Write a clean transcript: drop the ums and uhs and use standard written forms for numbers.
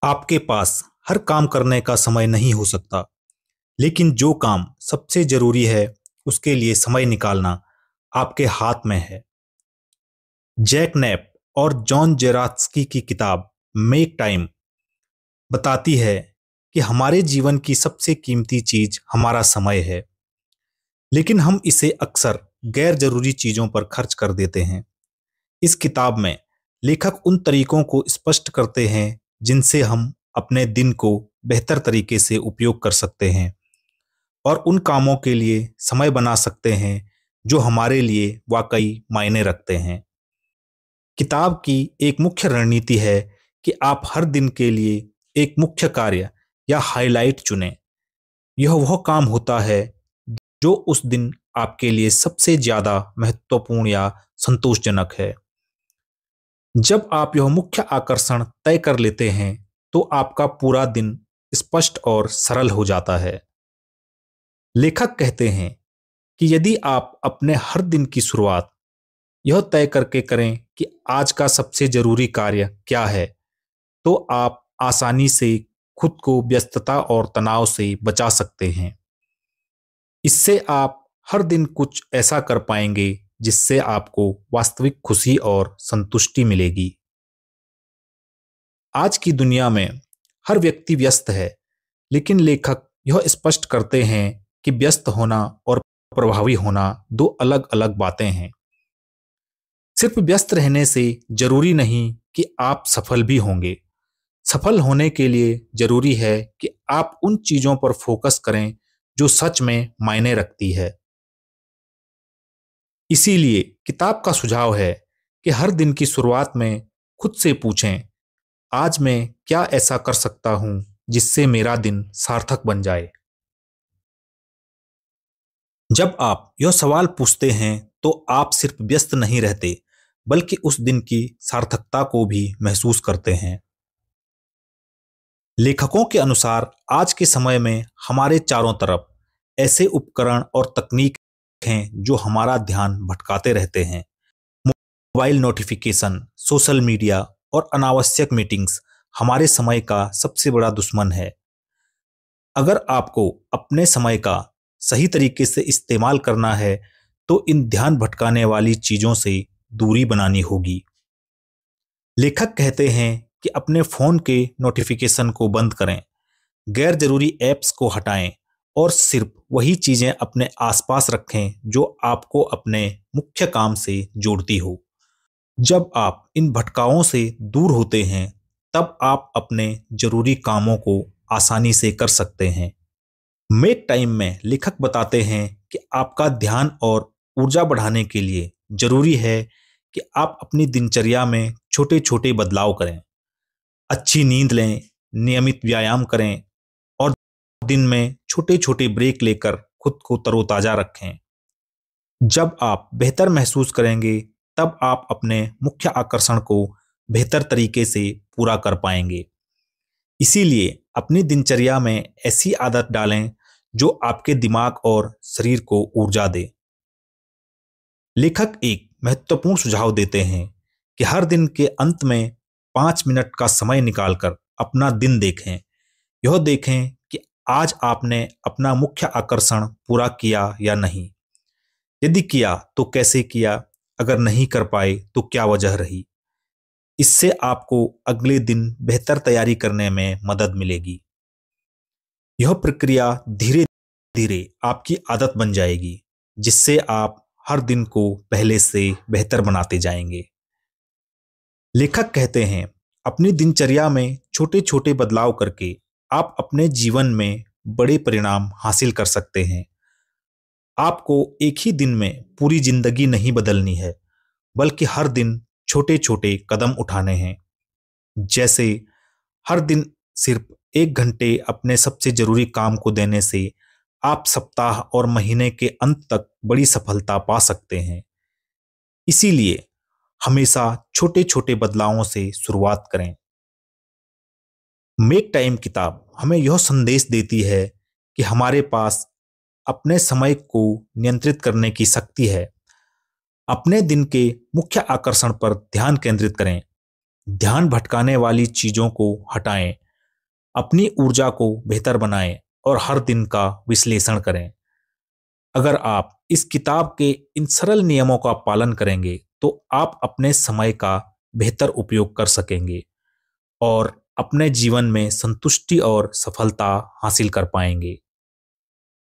आपके पास हर काम करने का समय नहीं हो सकता, लेकिन जो काम सबसे जरूरी है, उसके लिए समय निकालना आपके हाथ में है। जैक नैप और जॉन जेरात्स्की की किताब मेक टाइम बताती है कि हमारे जीवन की सबसे कीमती चीज हमारा समय है, लेकिन हम इसे अक्सर गैर जरूरी चीजों पर खर्च कर देते हैं। इस किताब में लेखक उन तरीकों को स्पष्ट करते हैं जिनसे हम अपने दिन को बेहतर तरीके से उपयोग कर सकते हैं और उन कामों के लिए समय बना सकते हैं जो हमारे लिए वाकई मायने रखते हैं। किताब की एक मुख्य रणनीति है कि आप हर दिन के लिए एक मुख्य कार्य या हाइलाइट चुनें। यह वह काम होता है जो उस दिन आपके लिए सबसे ज्यादा महत्वपूर्ण या संतोषजनक है। जब आप यह मुख्य आकर्षण तय कर लेते हैं, तो आपका पूरा दिन स्पष्ट और सरल हो जाता है। लेखक कहते हैं कि यदि आप अपने हर दिन की शुरुआत यह तय करके करें कि आज का सबसे जरूरी कार्य क्या है, तो आप आसानी से खुद को व्यस्तता और तनाव से बचा सकते हैं। इससे आप हर दिन कुछ ऐसा कर पाएंगे जिससे आपको वास्तविक खुशी और संतुष्टि मिलेगी। आज की दुनिया में हर व्यक्ति व्यस्त है, लेकिन लेखक यह स्पष्ट करते हैं कि व्यस्त होना और प्रभावी होना दो अलग अलग बातें हैं। सिर्फ व्यस्त रहने से जरूरी नहीं कि आप सफल भी होंगे। सफल होने के लिए जरूरी है कि आप उन चीजों पर फोकस करें जो सच में मायने रखती है। इसीलिए किताब का सुझाव है कि हर दिन की शुरुआत में खुद से पूछें, आज मैं क्या ऐसा कर सकता हूं जिससे मेरा दिन सार्थक बन जाए। जब आप यह सवाल पूछते हैं, तो आप सिर्फ व्यस्त नहीं रहते, बल्कि उस दिन की सार्थकता को भी महसूस करते हैं। लेखकों के अनुसार आज के समय में हमारे चारों तरफ ऐसे उपकरण और तकनीक हैं जो हमारा ध्यान भटकाते रहते हैं। मोबाइल नोटिफिकेशन, सोशल मीडिया और अनावश्यक मीटिंग्स हमारे समय का सबसे बड़ा दुश्मन है। अगर आपको अपने समय का सही तरीके से इस्तेमाल करना है, तो इन ध्यान भटकाने वाली चीजों से दूरी बनानी होगी। लेखक कहते हैं कि अपने फोन के नोटिफिकेशन को बंद करें, गैर जरूरी ऐप्स को हटाएं और सिर्फ वही चीजें अपने आसपास रखें जो आपको अपने मुख्य काम से जोड़ती हो। जब आप इन भटकाओं से दूर होते हैं, तब आप अपने जरूरी कामों को आसानी से कर सकते हैं। मेक टाइम में लेखक बताते हैं कि आपका ध्यान और ऊर्जा बढ़ाने के लिए जरूरी है कि आप अपनी दिनचर्या में छोटे छोटे बदलाव करें। अच्छी नींद लें, नियमित व्यायाम करें और दिन में छोटे छोटे ब्रेक लेकर खुद को तरोताजा रखें। जब आप बेहतर महसूस करेंगे, तब आप अपने मुख्य आकर्षण को बेहतर तरीके से पूरा कर पाएंगे। इसीलिए अपनी दिनचर्या में ऐसी आदत डालें जो आपके दिमाग और शरीर को ऊर्जा दे। लेखक एक महत्वपूर्ण सुझाव देते हैं कि हर दिन के अंत में 5 मिनट का समय निकालकर अपना दिन देखें। यह देखें कि आज आपने अपना मुख्य आकर्षण पूरा किया या नहीं। यदि किया तो कैसे किया, अगर नहीं कर पाए तो क्या वजह रही। इससे आपको अगले दिन बेहतर तैयारी करने में मदद मिलेगी। यह प्रक्रिया धीरे धीरे आपकी आदत बन जाएगी, जिससे आप हर दिन को पहले से बेहतर बनाते जाएंगे। लेखक कहते हैं, अपनी दिनचर्या में छोटे छोटे बदलाव करके आप अपने जीवन में बड़े परिणाम हासिल कर सकते हैं। आपको एक ही दिन में पूरी जिंदगी नहीं बदलनी है, बल्कि हर दिन छोटे छोटे कदम उठाने हैं। जैसे हर दिन सिर्फ 1 घंटे अपने सबसे जरूरी काम को देने से आप सप्ताह और महीने के अंत तक बड़ी सफलता पा सकते हैं। इसीलिए हमेशा छोटे छोटे बदलावों से शुरुआत करें। मेक टाइम किताब हमें यह संदेश देती है कि हमारे पास अपने समय को नियंत्रित करने की शक्ति है। अपने दिन के मुख्य आकर्षण पर ध्यान केंद्रित करें, ध्यान भटकाने वाली चीजों को हटाएं अपनी ऊर्जा को बेहतर बनाएं और हर दिन का विश्लेषण करें। अगर आप इस किताब के इन सरल नियमों का पालन करेंगे तो आप अपने समय का बेहतर उपयोग कर सकेंगे और अपने जीवन में संतुष्टि और सफलता हासिल कर पाएंगे।